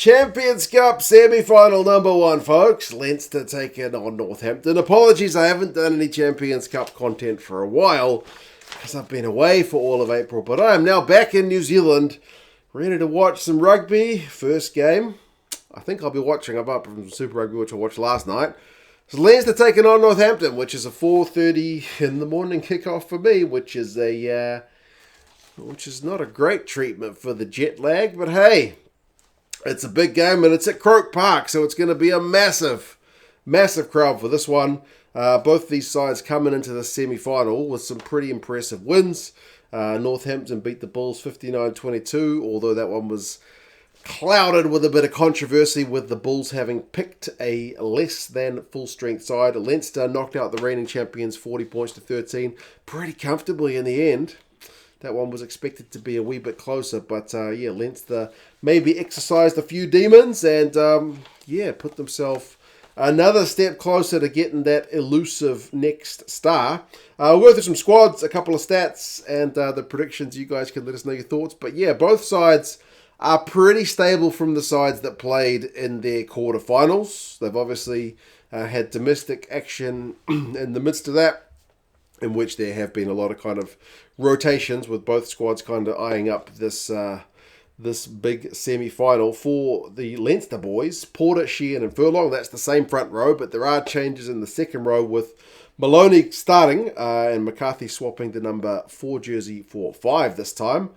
Champions Cup semi-final number 1, folks. Leinster taking on Northampton. Apologies, I haven't done any Champions Cup content for a while because I've been away for all of April. But I am now back in New Zealand, ready to watch some rugby. First game, I think I'll be watching. I'm up from Super Rugby, which I watched last night. So Leinster taking on Northampton, which is a 4:30 in the morning kickoff for me, which is not a great treatment for the jet lag. But hey, it's a big game and it's at Croke Park, so it's going to be a massive, massive crowd for this one. Both these sides coming into the semi-final with some pretty impressive wins. Northampton beat the Bulls 59-22, although that one was clouded with a bit of controversy with the Bulls having picked a less than full-strength side. Leinster knocked out the reigning champions 40 points to 13 pretty comfortably in the end. That one was expected to be a wee bit closer, but Leinster maybe exercised a few demons and put themselves another step closer to getting that elusive next star. We'll go through some squads, a couple of stats, and the predictions. You guys can let us know your thoughts. But yeah, both sides are pretty stable from the sides that played in their quarterfinals. They've obviously had domestic action in the midst of that, in which there have been a lot of kind of rotations with both squads kind of eyeing up this big semi-final for the Leinster boys. Porter, Sheehan and Furlong, that's the same front row, but there are changes in the second row with Maloney starting and McCarthy swapping the number 4 jersey for 5 this time.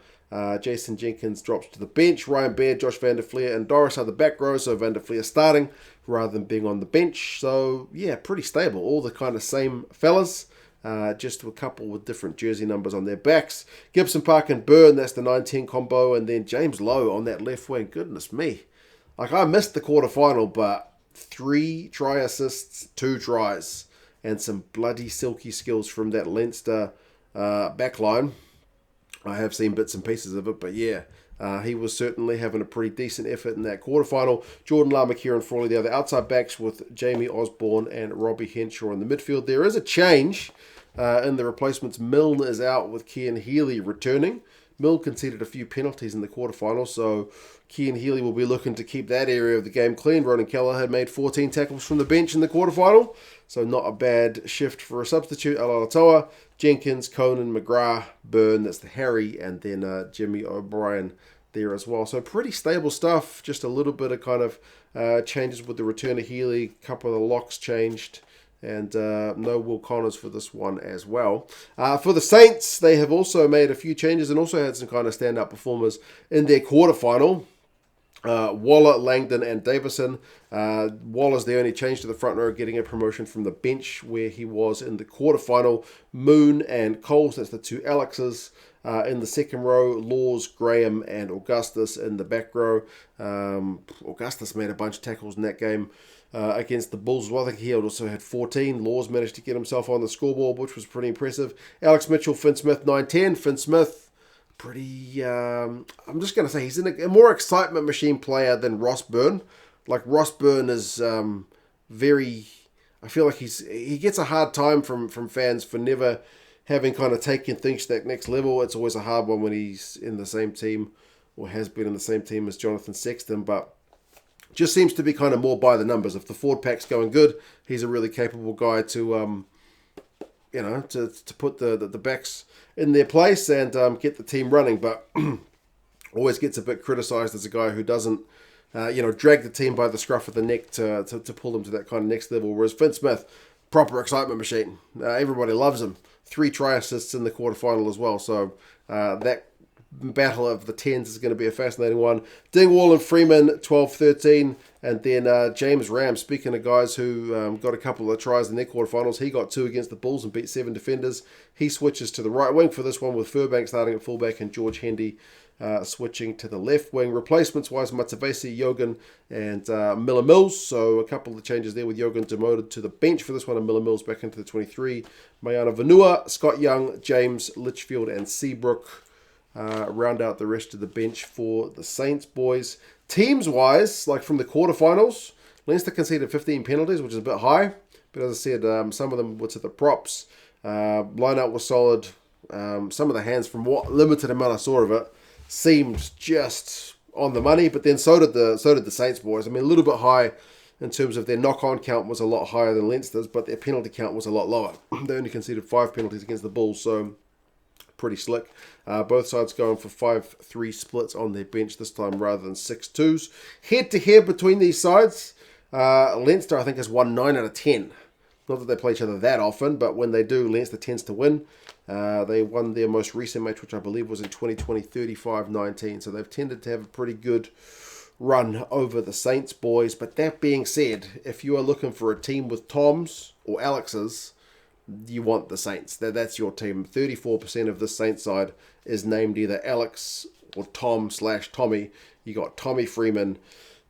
Jason Jenkins drops to the bench. Ryan Baird, Josh van der Fleer and Doris are the back row, so van der Fleer starting rather than being on the bench. So yeah, pretty stable. All the kind of same fellas. Just a couple with different jersey numbers on their backs. Gibson, Park and Byrne, that's the 9-10 combo. And then James Lowe on that left wing. Goodness me. Like, I missed the quarterfinal, but 3 try assists, 2 tries. And some bloody silky skills from that Leinster backline. I have seen bits and pieces of it, but yeah. He was certainly having a pretty decent effort in that quarterfinal. Jordan Lama, Kieran Frawley, the other outside backs with Jamie Osborne and Robbie Henshaw in the midfield. There is a change in the replacements. Milne is out with Cian Healy returning. Milne conceded a few penalties in the quarterfinal, so Cian Healy will be looking to keep that area of the game clean. Ronan Kelleher had made 14 tackles from the bench in the quarterfinal, so not a bad shift for a substitute. Alatoa, Jenkins, Conan, McGrath, Byrne, that's the Harry, and then Jimmy O'Brien there as well. So pretty stable stuff, just a little bit of kind of changes with the return of Healy, a couple of the locks changed, and no Will Connors for this one as well. For the Saints, they have also made a few changes and also had some kind of standout performers in their quarterfinal. Waller, Langdon and Davison. Waller's the only change to the front row, getting a promotion from the bench where he was in the quarterfinal. Moon and Coles, that's the 2 Alexes. In the second row, Laws, Graham and Augustus in the back row. Augustus made a bunch of tackles in that game against the Bulls as well. I think he also had 14. Laws managed to get himself on the scoreboard, which was pretty impressive. Alex Mitchell, Finn Smith, 9-10. Finn Smith, pretty, I'm just going to say he's a more excitement machine player than Ross Byrne. Like, Ross Byrne is very, I feel like he gets a hard time from fans for never having kind of taken things to that next level. It's always a hard one when he's in the same team or has been in the same team as Jonathan Sexton, but just seems to be kind of more by the numbers. If the forward pack's going good, he's a really capable guy to to put the backs in their place and get the team running, but always gets a bit criticised as a guy who doesn't, drag the team by the scruff of the neck to pull them to that kind of next level. Whereas Finn Smith, proper excitement machine. Everybody loves him. 3 try assists in the quarterfinal as well. So that battle of the 10s is going to be a fascinating one. Dingwall and Freeman, 12-13. And then James Ram, speaking of guys who got a couple of tries in their quarterfinals, he got 2 against the Bulls and beat 7 defenders. He switches to the right wing for this one with Furbank starting at fullback and George Hendy switching to the left wing. Replacements-wise, Matsavesi, Yogan and Miller Mills. So a couple of changes there with Yogan demoted to the bench for this one and Miller Mills back into the 23. Mayana Vanua, Scott Young, James Litchfield and Seabrook round out the rest of the bench for the Saints boys. Teams-wise, like from the quarterfinals, Leinster conceded 15 penalties, which is a bit high. But as I said, some of them were to the props. Line-out was solid. Some of the hands, from what limited amount I saw of it, seemed just on the money, but then so did the Saints boys. I mean, a little bit high in terms of their knock-on count was a lot higher than Leinster's, but their penalty count was a lot lower. They only conceded 5 penalties against the Bulls, so pretty slick. Both sides going for 5-3 splits on their bench this time rather than 6-2s. Head-to-head between these sides, Leinster, I think, has won 9 out of 10. Not that they play each other that often, but when they do, Leinster tends to win. They won their most recent match, which I believe was in 2020, 35-19. So they've tended to have a pretty good run over the Saints boys. But that being said, if you are looking for a team with Toms or Alexes, you want the Saints. That's your team. 34% of the Saints side is named either Alex or Tom/Tommy. You got Tommy Freeman,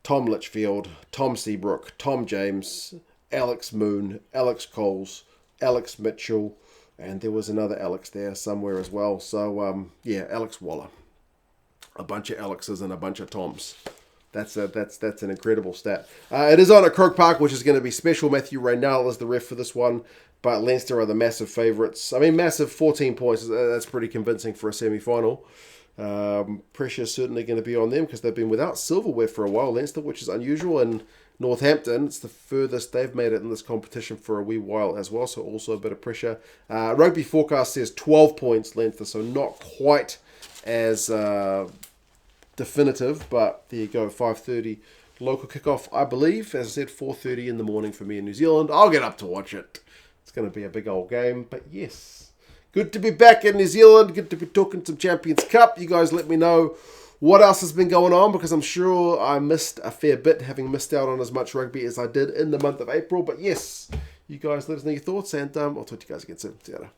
Tom Litchfield, Tom Seabrook, Tom James, Alex Moon, Alex Coles, Alex Mitchell, and there was another Alex there somewhere as well. So, Alex Waller. A bunch of Alexes and a bunch of Toms. That's an incredible stat. It is on at Croke Park, which is going to be special. Matthew Raynell is the ref for this one, but Leinster are the massive favourites. I mean, massive 14 points. That's pretty convincing for a semi-final. Pressure is certainly going to be on them because they've been without silverware for a while, Leinster, which is unusual. And Northampton, it's the furthest they've made it in this competition for a wee while as well, so also a bit of pressure. Rugby forecast says 12 points, Leinster, so not quite as definitive, but there you go, 5:30 local kickoff, I believe. As I said, 4:30 in the morning for me in New Zealand. I'll get up to watch it. It's going to be a big old game, but yes. Good to be back in New Zealand. Good to be talking some Champions Cup. You guys let me know what else has been going on, because I'm sure I missed a fair bit, having missed out on as much rugby as I did in the month of April. But yes, you guys let us know your thoughts, and I'll talk to you guys again soon. See you later.